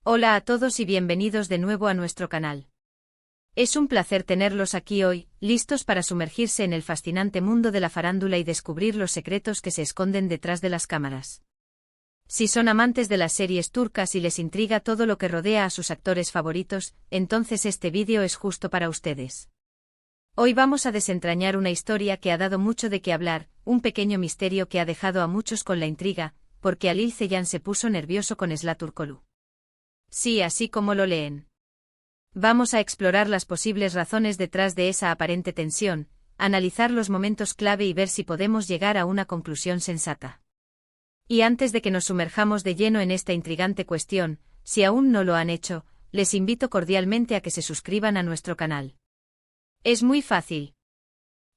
Hola a todos y bienvenidos de nuevo a nuestro canal. Es un placer tenerlos aquí hoy, listos para sumergirse en el fascinante mundo de la farándula y descubrir los secretos que se esconden detrás de las cámaras. Si son amantes de las series turcas y les intriga todo lo que rodea a sus actores favoritos, entonces este vídeo es justo para ustedes. Hoy vamos a desentrañar una historia que ha dado mucho de qué hablar, un pequeño misterio que ha dejado a muchos con la intriga, porque Halil Ceyhan se puso nervioso con Sıla Türkoğlu. Sí, así como lo leen. Vamos a explorar las posibles razones detrás de esa aparente tensión, analizar los momentos clave y ver si podemos llegar a una conclusión sensata. Y antes de que nos sumerjamos de lleno en esta intrigante cuestión, si aún no lo han hecho, les invito cordialmente a que se suscriban a nuestro canal. Es muy fácil.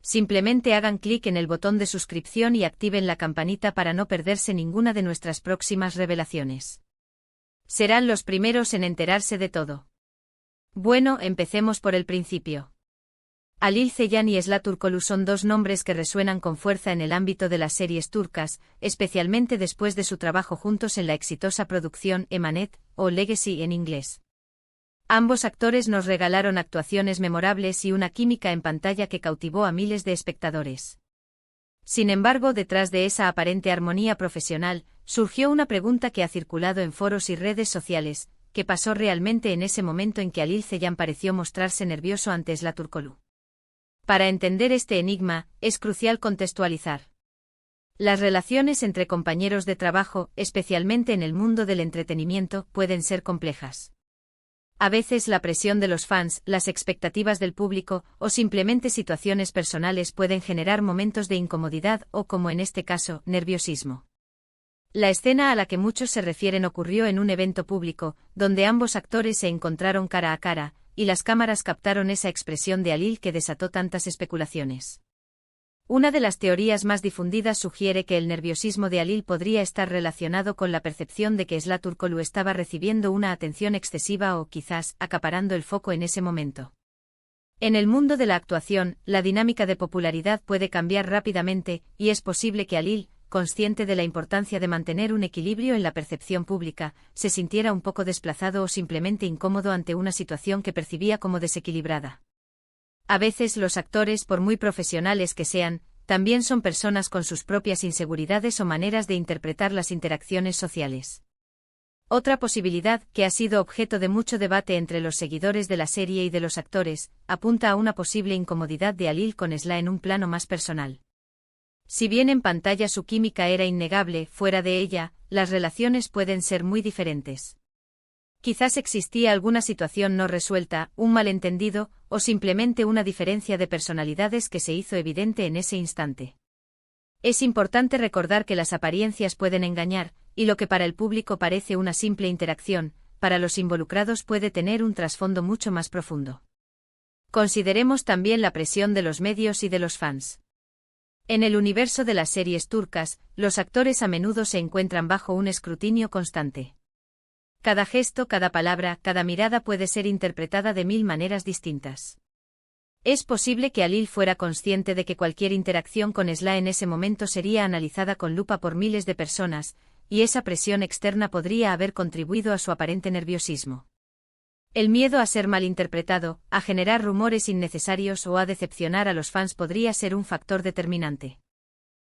Simplemente hagan clic en el botón de suscripción y activen la campanita para no perderse ninguna de nuestras próximas revelaciones. Serán los primeros en enterarse de todo. Bueno, empecemos por el principio. Halil Ceyhan y Sıla Türkoğlu son dos nombres que resuenan con fuerza en el ámbito de las series turcas, especialmente después de su trabajo juntos en la exitosa producción Emanet, o Legacy en inglés. Ambos actores nos regalaron actuaciones memorables y una química en pantalla que cautivó a miles de espectadores. Sin embargo, detrás de esa aparente armonía profesional, surgió una pregunta que ha circulado en foros y redes sociales: ¿qué pasó realmente en ese momento en que Halil Ceyhan pareció mostrarse nervioso ante Sıla Türkoğlu? Para entender este enigma, es crucial contextualizar. Las relaciones entre compañeros de trabajo, especialmente en el mundo del entretenimiento, pueden ser complejas. A veces la presión de los fans, las expectativas del público, o simplemente situaciones personales pueden generar momentos de incomodidad o, como en este caso, nerviosismo. La escena a la que muchos se refieren ocurrió en un evento público, donde ambos actores se encontraron cara a cara, y las cámaras captaron esa expresión de Halil que desató tantas especulaciones. Una de las teorías más difundidas sugiere que el nerviosismo de Halil podría estar relacionado con la percepción de que Sıla Türkoğlu estaba recibiendo una atención excesiva o quizás acaparando el foco en ese momento. En el mundo de la actuación, la dinámica de popularidad puede cambiar rápidamente, y es posible que Halil, consciente de la importancia de mantener un equilibrio en la percepción pública, se sintiera un poco desplazado o simplemente incómodo ante una situación que percibía como desequilibrada. A veces los actores, por muy profesionales que sean, también son personas con sus propias inseguridades o maneras de interpretar las interacciones sociales. Otra posibilidad, que ha sido objeto de mucho debate entre los seguidores de la serie y de los actores, apunta a una posible incomodidad de Halil con Sıla en un plano más personal. Si bien en pantalla su química era innegable, fuera de ella, las relaciones pueden ser muy diferentes. Quizás existía alguna situación no resuelta, un malentendido, o simplemente una diferencia de personalidades que se hizo evidente en ese instante. Es importante recordar que las apariencias pueden engañar, y lo que para el público parece una simple interacción, para los involucrados puede tener un trasfondo mucho más profundo. Consideremos también la presión de los medios y de los fans. En el universo de las series turcas, los actores a menudo se encuentran bajo un escrutinio constante. Cada gesto, cada palabra, cada mirada puede ser interpretada de mil maneras distintas. Es posible que Halil fuera consciente de que cualquier interacción con Sıla en ese momento sería analizada con lupa por miles de personas, y esa presión externa podría haber contribuido a su aparente nerviosismo. El miedo a ser malinterpretado, a generar rumores innecesarios o a decepcionar a los fans podría ser un factor determinante.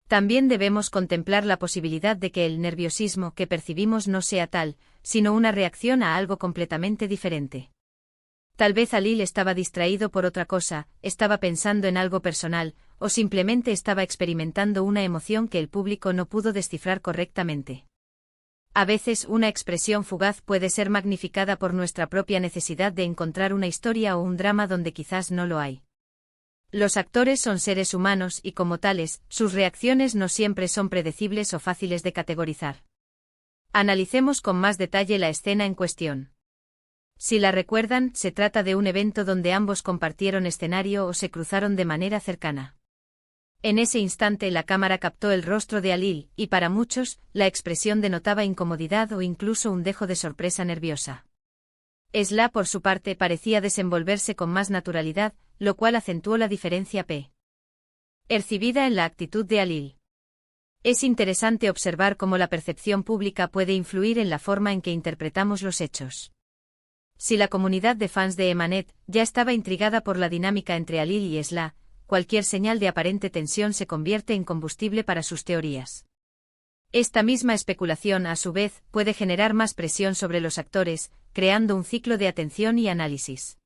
También debemos contemplar la posibilidad de que el nerviosismo que percibimos no sea tal, sino una reacción a algo completamente diferente. Tal vez Halil estaba distraído por otra cosa, estaba pensando en algo personal, o simplemente estaba experimentando una emoción que el público no pudo descifrar correctamente. A veces una expresión fugaz puede ser magnificada por nuestra propia necesidad de encontrar una historia o un drama donde quizás no lo hay. Los actores son seres humanos y, como tales, sus reacciones no siempre son predecibles o fáciles de categorizar. Analicemos con más detalle la escena en cuestión. Si la recuerdan, se trata de un evento donde ambos compartieron escenario o se cruzaron de manera cercana. En ese instante la cámara captó el rostro de Halil, y para muchos, la expresión denotaba incomodidad o incluso un dejo de sorpresa nerviosa. Sıla, por su parte, parecía desenvolverse con más naturalidad, lo cual acentuó la diferencia percibida en la actitud de Halil. Es interesante observar cómo la percepción pública puede influir en la forma en que interpretamos los hechos. Si la comunidad de fans de Emanet ya estaba intrigada por la dinámica entre Alil y Esla, cualquier señal de aparente tensión se convierte en combustible para sus teorías. Esta misma especulación, a su vez, puede generar más presión sobre los actores, creando un ciclo de atención y análisis.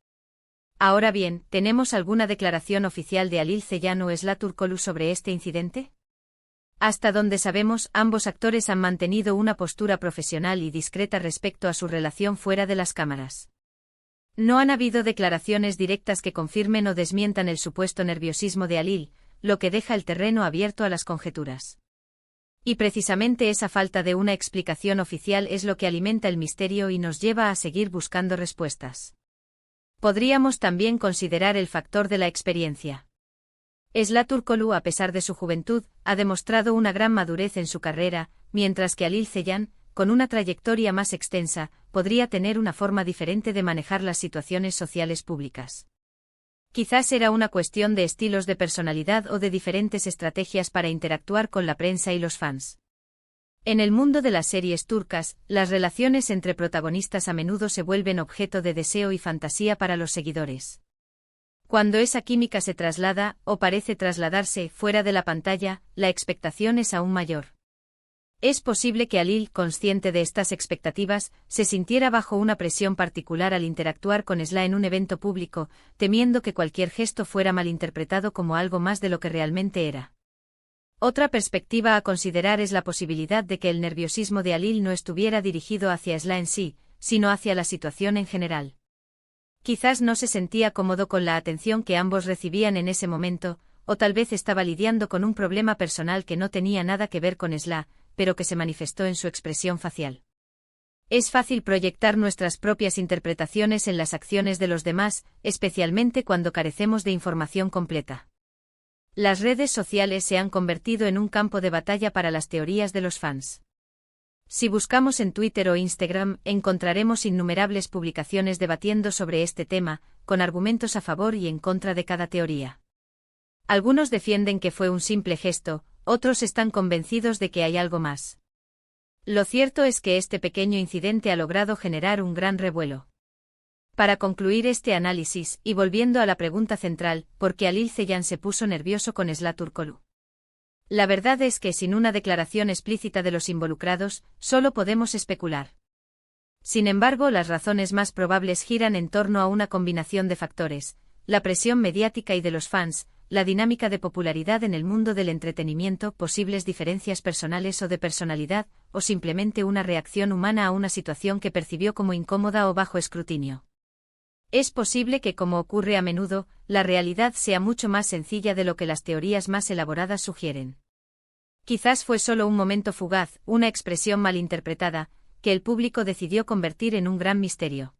Ahora bien, ¿tenemos alguna declaración oficial de Alil Ceyhan o Esla Turkoglu sobre este incidente? Hasta donde sabemos, ambos actores han mantenido una postura profesional y discreta respecto a su relación fuera de las cámaras. No han habido declaraciones directas que confirmen o desmientan el supuesto nerviosismo de Alil, lo que deja el terreno abierto a las conjeturas. Y precisamente esa falta de una explicación oficial es lo que alimenta el misterio y nos lleva a seguir buscando respuestas. Podríamos también considerar el factor de la experiencia. Esla Turkoglu, a pesar de su juventud, ha demostrado una gran madurez en su carrera, mientras que Alil Ceyhan, con una trayectoria más extensa, podría tener una forma diferente de manejar las situaciones sociales públicas. Quizás era una cuestión de estilos de personalidad o de diferentes estrategias para interactuar con la prensa y los fans. En el mundo de las series turcas, las relaciones entre protagonistas a menudo se vuelven objeto de deseo y fantasía para los seguidores. Cuando esa química se traslada, o parece trasladarse, fuera de la pantalla, la expectación es aún mayor. Es posible que Alil, consciente de estas expectativas, se sintiera bajo una presión particular al interactuar con Esla en un evento público, temiendo que cualquier gesto fuera malinterpretado como algo más de lo que realmente era. Otra perspectiva a considerar es la posibilidad de que el nerviosismo de Alil no estuviera dirigido hacia Esla en sí, sino hacia la situación en general. Quizás no se sentía cómodo con la atención que ambos recibían en ese momento, o tal vez estaba lidiando con un problema personal que no tenía nada que ver con Esla, pero que se manifestó en su expresión facial. Es fácil proyectar nuestras propias interpretaciones en las acciones de los demás, especialmente cuando carecemos de información completa. Las redes sociales se han convertido en un campo de batalla para las teorías de los fans. Si buscamos en Twitter o Instagram, encontraremos innumerables publicaciones debatiendo sobre este tema, con argumentos a favor y en contra de cada teoría. Algunos defienden que fue un simple gesto, otros están convencidos de que hay algo más. Lo cierto es que este pequeño incidente ha logrado generar un gran revuelo. Para concluir este análisis, y volviendo a la pregunta central, ¿por qué Alil Ceyhan se puso nervioso con Esla Turkoglu? La verdad es que sin una declaración explícita de los involucrados, solo podemos especular. Sin embargo, las razones más probables giran en torno a una combinación de factores: la presión mediática y de los fans, la dinámica de popularidad en el mundo del entretenimiento, posibles diferencias personales o de personalidad, o simplemente una reacción humana a una situación que percibió como incómoda o bajo escrutinio. Es posible que, como ocurre a menudo, la realidad sea mucho más sencilla de lo que las teorías más elaboradas sugieren. Quizás fue solo un momento fugaz, una expresión malinterpretada, que el público decidió convertir en un gran misterio.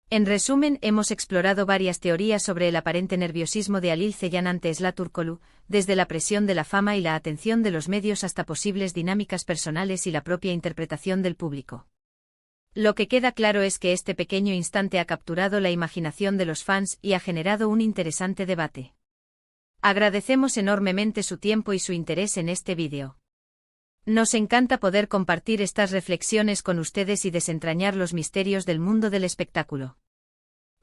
En resumen, hemos explorado varias teorías sobre el aparente nerviosismo de Alil Ceyhan ante Esla Turkoglu, desde la presión de la fama y la atención de los medios hasta posibles dinámicas personales y la propia interpretación del público. Lo que queda claro es que este pequeño instante ha capturado la imaginación de los fans y ha generado un interesante debate. Agradecemos enormemente su tiempo y su interés en este vídeo. Nos encanta poder compartir estas reflexiones con ustedes y desentrañar los misterios del mundo del espectáculo.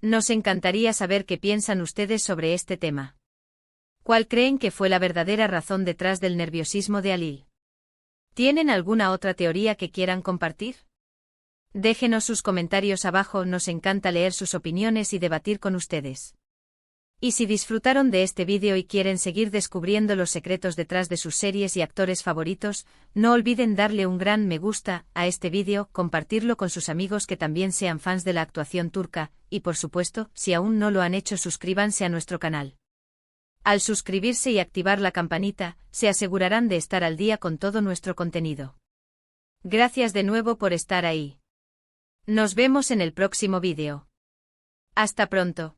Nos encantaría saber qué piensan ustedes sobre este tema. ¿Cuál creen que fue la verdadera razón detrás del nerviosismo de Alil? ¿Tienen alguna otra teoría que quieran compartir? Déjenos sus comentarios abajo, nos encanta leer sus opiniones y debatir con ustedes. Y si disfrutaron de este vídeo y quieren seguir descubriendo los secretos detrás de sus series y actores favoritos, no olviden darle un gran me gusta a este vídeo, compartirlo con sus amigos que también sean fans de la actuación turca, y por supuesto, si aún no lo han hecho, suscríbanse a nuestro canal. Al suscribirse y activar la campanita, se asegurarán de estar al día con todo nuestro contenido. Gracias de nuevo por estar ahí. Nos vemos en el próximo vídeo. Hasta pronto.